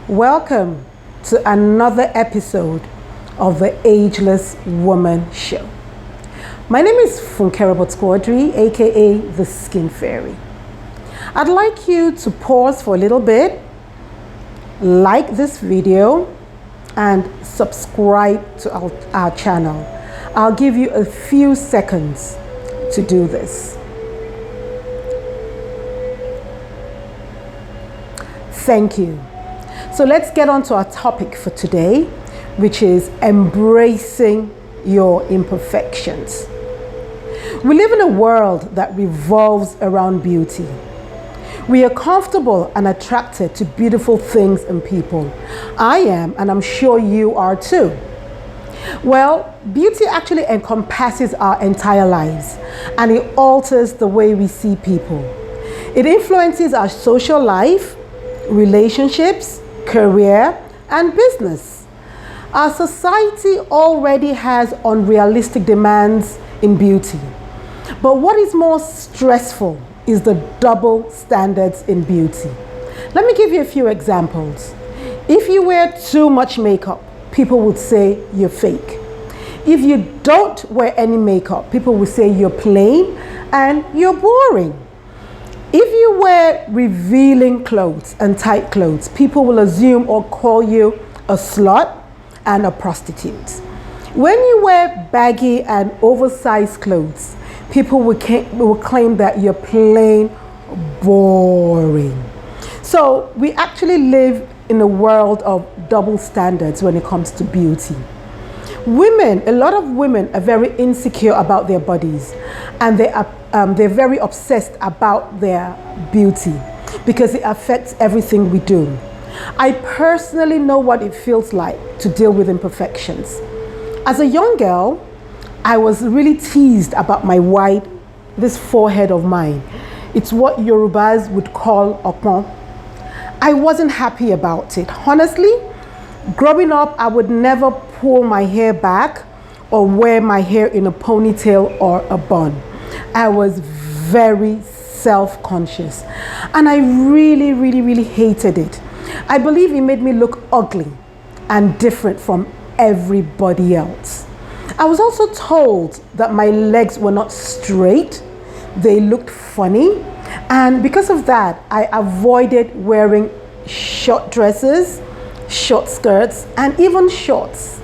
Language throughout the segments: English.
Welcome to another episode of the Ageless Woman Show. My name is Funkera Botsquadri, aka the Skin Fairy. I'd like you to pause for a little bit, like this video, and subscribe to our channel. I'll give you a few seconds to do this. Thank you. So let's get on to our topic for today, which is embracing your imperfections. We live in a world that revolves around beauty. We are comfortable and attracted to beautiful things and people. I am, and I'm sure you are too. Well, beauty actually encompasses our entire lives, and it alters the way we see people. It influences our social life, relationships, career, and business. Our society already has unrealistic demands in beauty. But what is more stressful is the double standards in beauty. Let me give you a few examples. If you wear too much makeup, people would say you're fake. If you don't wear any makeup, people will say you're plain and you're boring. If you wear revealing clothes and tight clothes, people will assume or call you a slut and a prostitute. When you wear baggy and oversized clothes, people will claim that you're plain boring. So we actually live in a world of double standards when it comes to beauty. A lot of women are very insecure about their bodies, and they're very obsessed about their beauty because it affects everything we do. I personally know what it feels like to deal with imperfections. As a young girl, I was really teased about this forehead of mine. It's what Yorubas would call opon. I wasn't happy about it. Honestly, growing up, I would never pull my hair back or wear my hair in a ponytail or a bun. I was very self-conscious, and I really hated it. I believe it made me look ugly and different from everybody else. I was also told that my legs were not straight, they looked funny, and because of that, I avoided wearing short dresses, short skirts, and even shorts.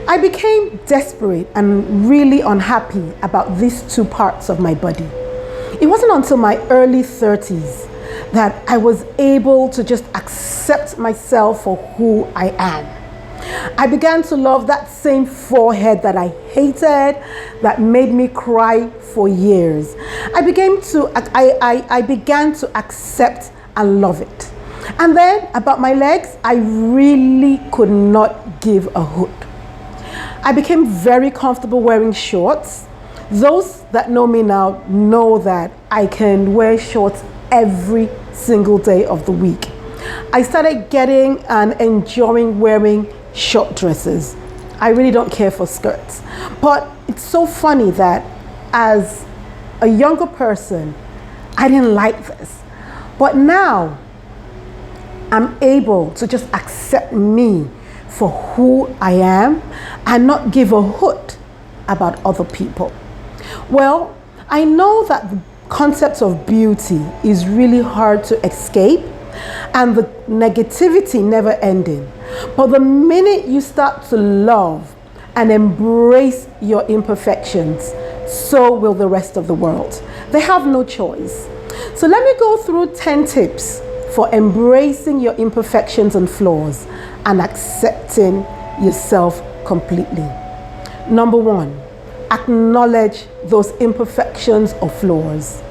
I became desperate and really unhappy about these two parts of my body. It wasn't until my early 30s that I was able to just accept myself for who I am. I began to love that same forehead that I hated, that made me cry for years. I began to accept and love it. And then about my legs, I really could not give a hoot. I became very comfortable wearing shorts. Those that know me now know that I can wear shorts every single day of the week. I started getting and enjoying wearing short dresses. I really don't care for skirts. But it's so funny that as a younger person, I didn't like this. But now, I'm able to just accept me for who I am and not give a hoot about other people. Well, I know that the concept of beauty is really hard to escape and the negativity never ending. But the minute you start to love and embrace your imperfections, so will the rest of the world. They have no choice. So let me go through 10 tips for embracing your imperfections and flaws and accepting yourself completely. Number 1, acknowledge those imperfections or flaws.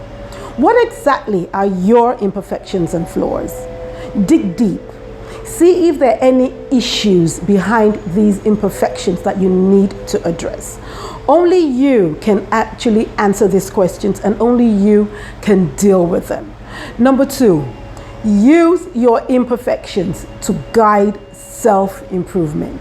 What exactly are your imperfections and flaws? Dig deep. See if there are any issues behind these imperfections that you need to address. Only you can actually answer these questions, and only you can deal with them. Number 2, use your imperfections to guide self-improvement.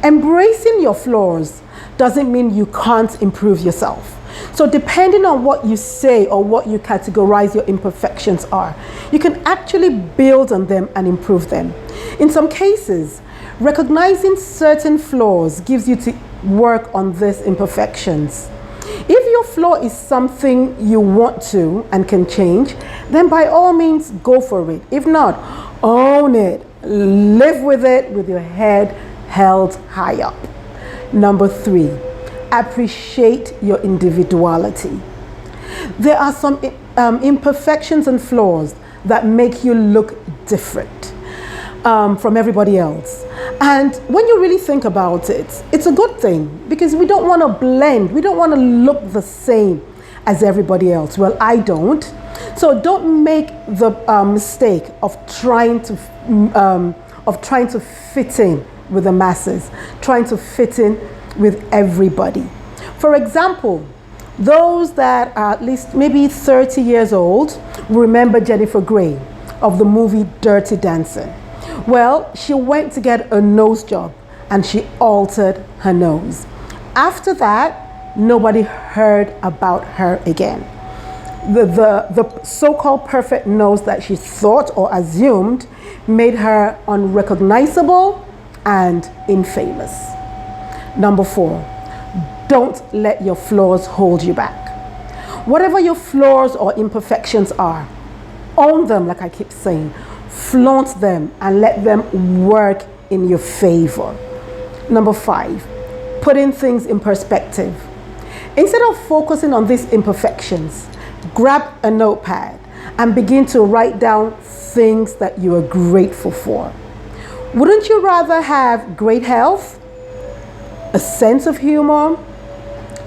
Embracing your flaws doesn't mean you can't improve yourself. So depending on what you say or what you categorize your imperfections are, you can actually build on them and improve them. In some cases, recognizing certain flaws gives you to work on these imperfections. If your flaw is something you want to and can change, then by all means go for it. If not, own it. Live with it with your head held high up. Number 3, appreciate your individuality. There are some imperfections and flaws that make you look different from everybody else. And when you really think about it, it's a good thing, because we don't want to blend. We don't want to look the same as everybody else. Well, I don't. So don't make the mistake of trying to fit in with the masses, trying to fit in with everybody. For example, those that are at least maybe 30 years old will remember Jennifer Grey of the movie Dirty Dancing. Well, she went to get a nose job and she altered her nose. After that, nobody heard about her again. The so-called perfect nose that she thought or assumed made her unrecognizable and infamous. Number 4, don't let your flaws hold you back. Whatever your flaws or imperfections are, own them, like I keep saying. Flaunt them and let them work in your favor. Number 5, putting things in perspective. Instead of focusing on these imperfections, grab a notepad and begin to write down things that you are grateful for. Wouldn't you rather have great health, a sense of humor,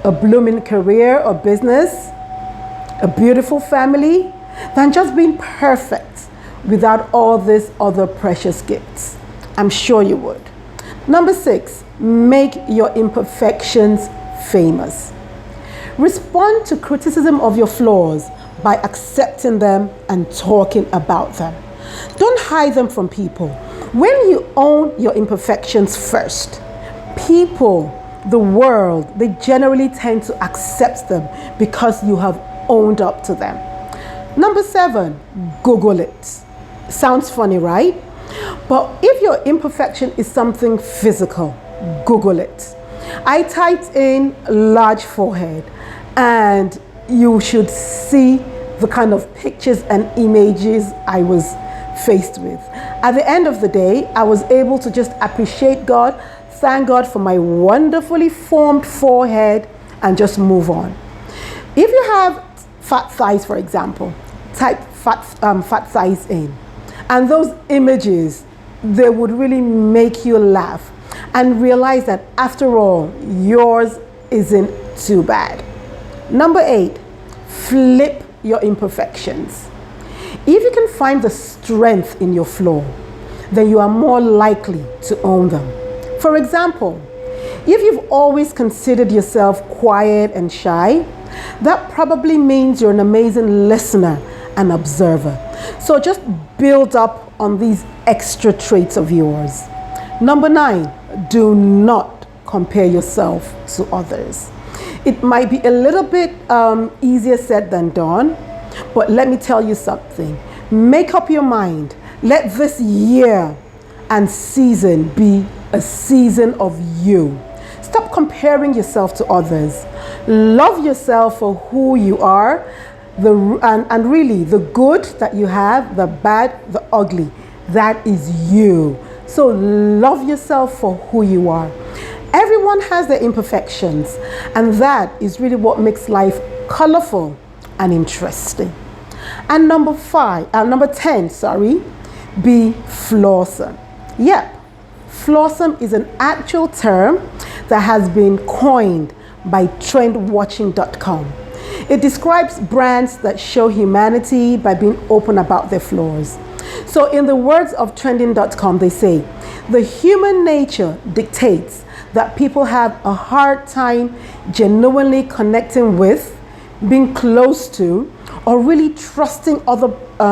a blooming career or business, a beautiful family, than just being perfect without all these other precious gifts? I'm sure you would. Number 6, make your imperfections famous. Respond to criticism of your flaws by accepting them and talking about them. Don't hide them from people. When you own your imperfections first, people, the world, they generally tend to accept them because you have owned up to them. Number 7, Google it. Sounds funny, right? But if your imperfection is something physical, Google it. I typed in large forehead and you should see the kind of pictures and images I was faced with. At the end of the day, I was able to just appreciate God, thank God for my wonderfully formed forehead, and just move on. If you have fat thighs, for example, type fat thighs in, and those images, they would really make you laugh and realize that after all, yours isn't too bad. Number 8, flip your imperfections. If you can find the strength in your flaw, then you are more likely to own them. For example, if you've always considered yourself quiet and shy, that probably means you're an amazing listener and observer. So just build up on these extra traits of yours. Number 9, do not compare yourself to others. It might be a little bit easier said than done, but let me tell you something. Make up your mind. Let this year and season be a season of you. Stop comparing yourself to others. Love yourself for who you are, and really the good that you have, the bad, the ugly, that is you. So love yourself for who you are. Everyone has their imperfections, and that is really what makes life colorful and interesting. And number 10, be flawsome. Yep, flawsome is an actual term that has been coined by trendwatching.com. It describes brands that show humanity by being open about their flaws. So in the words of trending.com, they say, the human nature dictates that people have a hard time genuinely connecting with, being close to, or really trusting other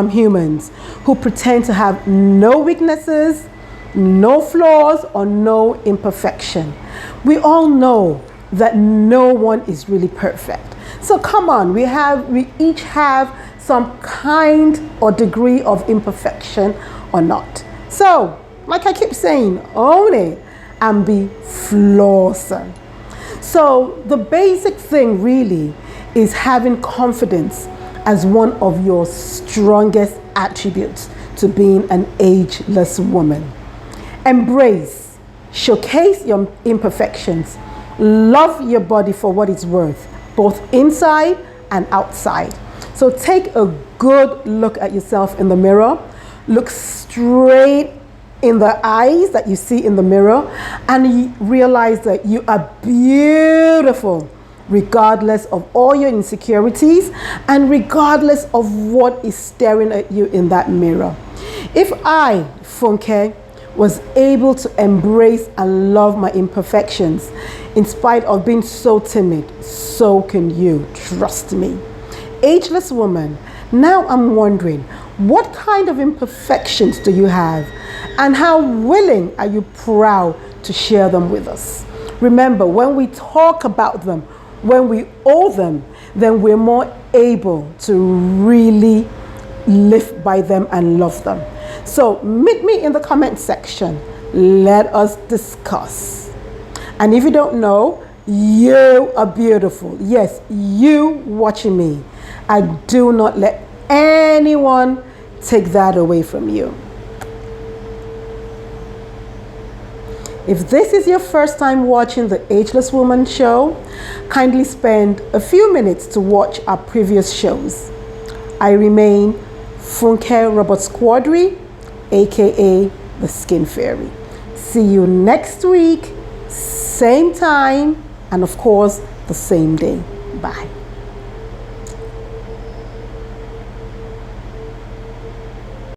humans who pretend to have no weaknesses, no flaws, or no imperfection. We all know that no one is really perfect. So come on, we each have some kind or degree of imperfection or not. So, like I keep saying, own it and be flawsome. So the basic thing really is having confidence as one of your strongest attributes to being an ageless woman. Embrace, showcase your imperfections, love your body for what it's worth, both inside and outside. So take a good look at yourself in the mirror, look straight in the eyes that you see in the mirror, and you realize that you are beautiful regardless of all your insecurities and regardless of what is staring at you in that mirror. If I, Funke, was able to embrace and love my imperfections in spite of being so timid, so can you, trust me. Ageless woman, now I'm wondering, what kind of imperfections do you have, and how willing are you proud to share them with us? Remember, when we talk about them, when we own them, then we're more able to really live by them and love them. So meet me in the comment section. Let us discuss. And if you don't know, you are beautiful. Yes, you watching me. I do not let anyone take that away from you. If this is your first time watching the Ageless Woman show, kindly spend a few minutes to watch our previous shows. I remain Funke Robert Squadry, aka the Skin Fairy. See you next week, same time, and of course, the same day. Bye.